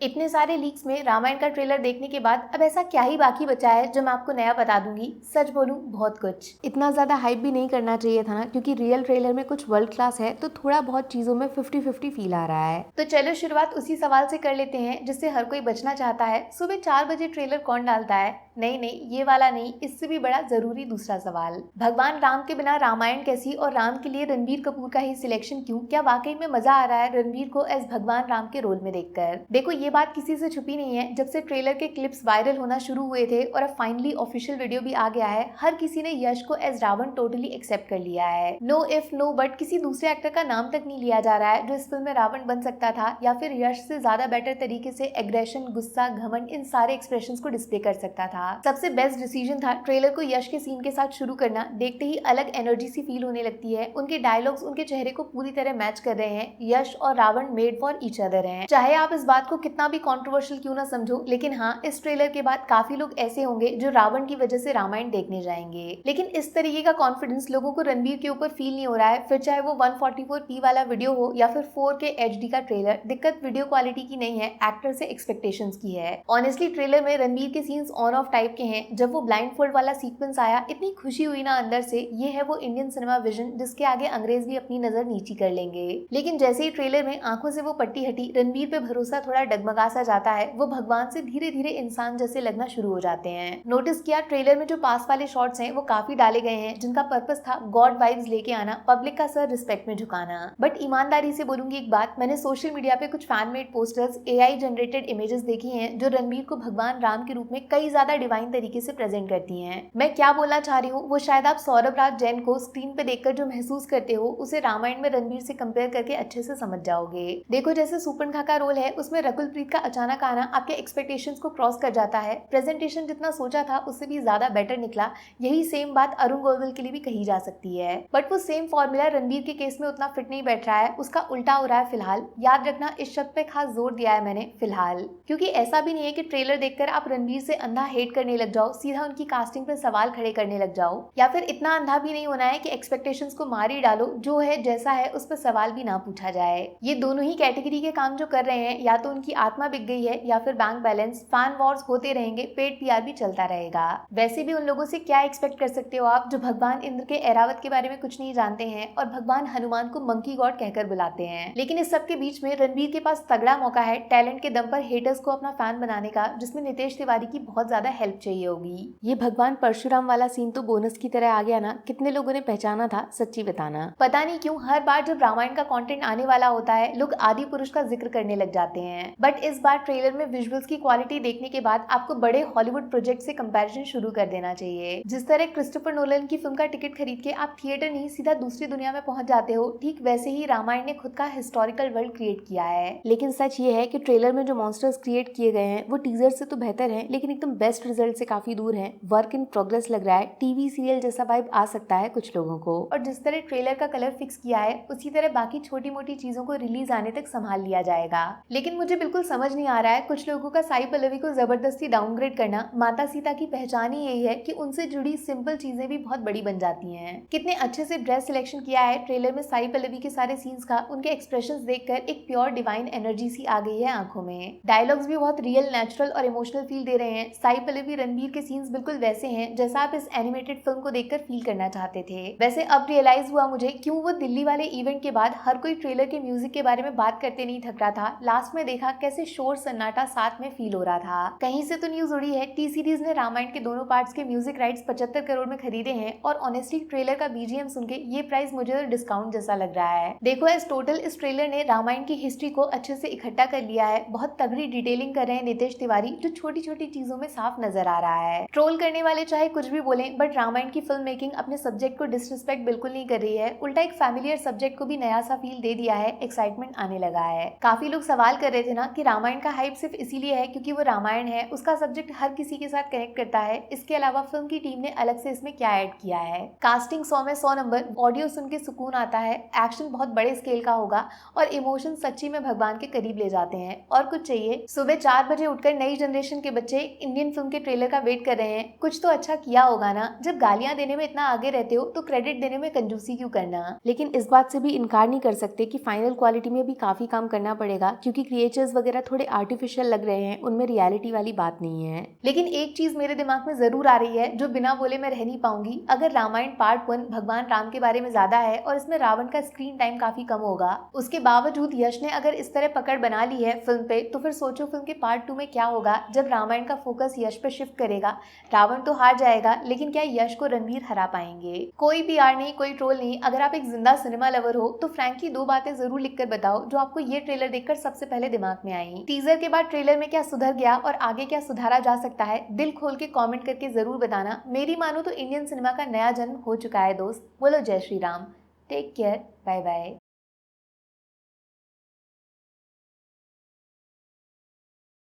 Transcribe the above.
इतने सारे लीक्स में रामायण का ट्रेलर देखने के बाद अब ऐसा क्या ही बाकी बचा है जो मैं आपको नया बता दूंगी। सच बोलूं, बहुत कुछ। इतना ज्यादा हाइप भी नहीं करना चाहिए था ना, क्योंकि रियल ट्रेलर में कुछ वर्ल्ड क्लास है तो थोड़ा बहुत चीजों में 50-50 फील आ रहा है। तो चलो शुरुआत उसी सवाल से कर लेते हैं जिससे हर कोई बचना चाहता है। सुबह 4 बजे ट्रेलर कौन डालता है? नहीं, ये वाला नहीं, इससे भी बड़ा जरूरी दूसरा सवाल। भगवान राम के बिना रामायण कैसी, और राम के लिए रणबीर कपूर का ही सिलेक्शन क्यों? क्या वाकई में मजा आ रहा है रणबीर को एज भगवान राम के रोल में देखकर? देखो, ये बात किसी से छुपी नहीं है। जब से ट्रेलर के क्लिप्स वायरल होना शुरू हुए थे और अब फाइनली ऑफिशियल वीडियो भी आ गया है, हर किसी ने यश को एज रावण टोटली एक्सेप्ट कर लिया है। नो इफ नो बट किसी दूसरे एक्टर का नाम तक नहीं लिया जा रहा है जो इस फिल्म में रावण बन सकता था, या फिर यश से ज्यादा बेटर तरीके से एग्रेशन, गुस्सा, घमंड, इन सारे एक्सप्रेशंस को डिस्प्ले कर सकता था। सबसे बेस्ट डिसीजन था ट्रेलर को यश के सीन के साथ शुरू करना। देखते ही अलग एनर्जी सी फील होने लगती है। उनके डायलॉग्स उनके चेहरे को पूरी तरह मैच कर रहे हैं। यश और Ravan made for each other हैं। चाहे आप इस बात को कितना भी कंट्रोवर्शियल क्यों ना समझो, लेकिन हाँ, इस ट्रेलर के बाद काफी लोग ऐसे होंगे जो रावण की वजह से रामायण देखने जाएंगे। लेकिन इस तरीके का कॉन्फिडेंस लोगों को रणबीर के ऊपर फील नहीं हो रहा है, फिर चाहे वो 144p वाला वीडियो हो या फिर 4K HD का ट्रेलर। दिक्कत वीडियो क्वालिटी की नहीं है, एक्टर से एक्सपेक्टेशंस की है। ऑनेस्टली ट्रेलर में रणबीर के सीन्स ऑन ऑफ टाइप के हैं। जब वो ब्लाइंड फोल्ड वाला सीक्वेंस आया, इतनी खुशी हुई ना अंदर से। ये है वो इंडियन सिनेमा विजन जिसके आगे अंग्रेज भी अपनी नजर नीची कर लेंगे। लेकिन जैसे ही ट्रेलर में आंखों से वो पट्टी हटी, रणबीर पे भरोसा थोड़ा डगमगा सा जाता है। वो भगवान से धीरे धीरे इंसान जैसे लगना शुरू हो जाते हैं। नोटिस किया, ट्रेलर में जो पास वाले शॉट्स हैं वो काफी डाले गए हैं जिनका पर्पस था गॉड वाइब्स लेके आना, पब्लिक का सर रिस्पेक्ट में झुकाना। बट ईमानदारी से बोलूंगी एक बात, मैंने सोशल मीडिया पे कुछ fan made posters, AI generated images देखी हैं जो रणबीर को भगवान राम के रूप में कई ज्यादा डिवाइन तरीके से प्रेजेंट करती हैं। मैं क्या बोलना चाह रही हूँ वो शायद आप सौरभ राज जैन को स्क्रीन पे देखकर जो महसूस करते हो, उसे रामायण में रणबीर से कंपेयर करके अच्छे से समझ जाओगे। देखो, जैसे सुपर्णखा का रोल है, उसमें रकुल प्रीत का अचानक आना आपके एक्सपेक्टेशंस को क्रॉस कर जाता है। प्रेजेंटेशन जितना सोचा था उससे भी ज्यादा बेटर निकला। यही सेम बात अरुण गोविल के लिए भी कही जा सकती है। बट वो सेम फॉर्मूला रणबीर के केस में उतना फिट नहीं बैठ रहा है, उसका उल्टा हो रहा है फिलहाल। याद रखना, इस शब्द पे खास जोर दिया है मैंने, फिलहाल, क्योंकि ऐसा भी नहीं है कि ट्रेलर देखकर आप रणबीर से अंधा हेट करने लग जाओ, सीधा उनकी कास्टिंग पे सवाल खड़े करने लग जाओ। या फिर इतना अंधा भी नहीं होना है कि एक्सपेक्टेशंस को मार ही डालो, जो है जैसा है उस पर सवाल भी ना पूछा जाए। ये दोनों ही कैटेगरी के काम जो कर रहे हैं, या तो उनकी आत्मा बिक गई है या फिर बैंक बैलेंस। फैन वॉर्स होते रहेंगे, पेड PR भी चलता रहेगा। वैसे भी उन लोगों से क्या एक्सपेक्ट कर सकते हो आप जो भगवान इंद्र के ऐरावत के बारे में कुछ नहीं जानते हैं और भगवान हनुमान को मंकी गॉड कहकर बुलाते हैं। लेकिन इस सब के बीच में रणबीर के पास तगड़ा मौका है टैलेंट के दम पर हेटर्स को अपना फैन बनाने का, जिसमें नितेश तिवारी की बहुत ज्यादा हेल्प चाहिए होगी। ये भगवान परशुराम वाला सीन तो बोनस की तरह आ गया ना। कितने लोगों ने पहचाना था, सच्ची बताना। पता नहीं क्यों हर बार जब रामायण का कंटेंट आने वाला होता है, लोग आदि पुरुष का जिक्र करने लग जाते हैं। बट इस बार ट्रेलर में विजुअल्स की क्वालिटी देखने के बाद आपको बड़े हॉलीवुड प्रोजेक्ट से कंपैरिजन शुरू कर देना चाहिए। जिस तरह क्रिस्टोफर नोलन की फिल्म का टिकट खरीद के आप थिएटर नहीं सीधा दूसरी दुनिया में पहुंच जाते हो, ठीक वैसे ही रामायण ने खुद का हिस्टोरिकल वर्ल्ड क्रिएट किया है। लेकिन सच ये है कि ट्रेलर में जो मॉन्स्टर्स क्रिएट किए गए हैं वो टीजर से तो बेहतर हैं, लेकिन एकदम बेस्ट रिजल्ट से काफी दूर हैं। वर्क इन प्रोग्रेस लग रहा है। टीवी सीरियल जैसा वाइब आ सकता है कुछ लोगों को। और जिस तरह ट्रेलर का कलर फिक्स किया है, उसी तरह बाकी छोटी मोटी चीजों को रिलीज आने तक संभाल लिया जाएगा। लेकिन मुझे बिल्कुल समझ नहीं आ रहा है कुछ लोगों का साई पल्लवी को जबरदस्ती डाउनग्रेड करना। माता सीता की पहचान ही यही है कि उनसे जुड़ी सिंपल चीजें भी बहुत बड़ी बन जाती हैं। कितने अच्छे से ड्रेस सिलेक्शन किया है ट्रेलर में साई पल्लवी के सारे सीन्स का। उनके एक्सप्रेशंस देखकर एक प्योर डिवाइन एनर्जी सी आ गई है आंखों में। डायलॉग्स भी बहुत रियल, नेचुरल और इमोशनल फील दे रहे हैं। साई पल्लवी रणबीर के सीन्स बिल्कुल वैसे हैं जैसा आप इस एनिमेटेड फिल्म को देखकर फील करना चाहते थे। वैसे अब रियलाइज हुआ मुझे क्यों वो दिल्ली वाले इवेंट के बाद हर कोई ट्रेलर के म्यूजिक के बारे में बात करते नहीं थक रहा था। लास्ट में देखा कैसे शोर सन्नाटा साथ में फील हो रहा था। कहीं से तो न्यूज उड़ी है टी सीरीज ने रामायण के दोनों पार्ट्स के म्यूजिक राइट्स 75 करोड़ में खरीदे हैं। और ऑनेस्टली ट्रेलर का BGM सुन के ये प्राइस मुझे तो डिस्काउंट जैसा लग रहा है। देखो, इस टोटल इस ट्रेलर ने रामायण की हिस्ट्री को अच्छे से इकट्ठा कर लिया है। बहुत तगड़ी डिटेलिंग कर रहे हैं नितेश तिवारी, जो छोटी छोटी चीजों में साफ नजर आ रहा है। ट्रोल करने वाले चाहे कुछ भी बोले, बट रामायण की फिल्म मेकिंग अपने सब्जेक्ट को डिसरिस्पेक्ट बिल्कुल नहीं कर रही है। उल्टा एक फैमिलियर सब्जेक्ट को भी नया सा फील दे दिया है। एक्साइटमेंट आने लगा है। काफी लोग सवाल कर रहे थे ना कि रामायण का हाइप सिर्फ इसीलिए है क्योंकि वो रामायण है, उसका सब्जेक्ट हर किसी के साथ कनेक्ट करता है। इसके अलावा फिल्म की टीम ने अलग से इसमें क्या ऐड किया है। कास्टिंग 100 में 100 नंबर, ऑडियो सुन के सुकून आता है, एक्शन बहुत बड़े स्केल का होगा और इमोशन सच्ची में भगवान के करीब ले जाते हैं। और कुछ चाहिए? सुबह 4 बजे उठकर नई जनरेशन के बच्चे इंडियन फिल्म के ट्रेलर का वेट कर रहे हैं। कुछ तो अच्छा किया होगा ना। जब गालियां देने में इतना आगे रहते हो तो क्रेडिट देने में कंजूसी क्यों करना। लेकिन इस बात से भी इनकार नहीं कर सकते कि फाइनल क्वालिटी में भी काफी काम करना पड़ेगा, क्योंकि क्रिएचर्स वगैरह वगैरह थोड़े आर्टिफिशियल लग रहे हैं, उनमें रियलिटी वाली बात नहीं है। लेकिन एक चीज मेरे दिमाग में जरूर आ रही है जो बिना बोले मैं रह नहीं पाऊंगी। अगर रामायण पार्ट 1 भगवान राम के बारे में ज्यादा है और इसमें रावण का स्क्रीन टाइम काफी कम होगा, उसके बावजूद यश ने अगर इस तरह पकड़ बना ली है फिल्म पे, तो फिर सोचो फिल्म के पार्ट 2 में क्या होगा जब रामायण का फोकस यश पे शिफ्ट करेगा। रावण तो हार जाएगा, लेकिन क्या यश को रणवीर हरा पाएंगे? कोई PR नहीं, कोई ट्रोल नहीं, अगर आप एक जिंदा सिनेमा लवर हो तो फ्रैंकली 2 बातें जरूर लिखकर बताओ जो आपको ये ट्रेलर देखकर सबसे पहले दिमाग में आई। टीजर के बाद ट्रेलर में क्या सुधर गया और आगे क्या सुधारा जा सकता है, दिल खोल के कमेंट करके जरूर बताना। मेरी मानो तो इंडियन सिनेमा का नया जन्म हो चुका है दोस्त। बोलो जय Shri Ram. Take care, bye bye.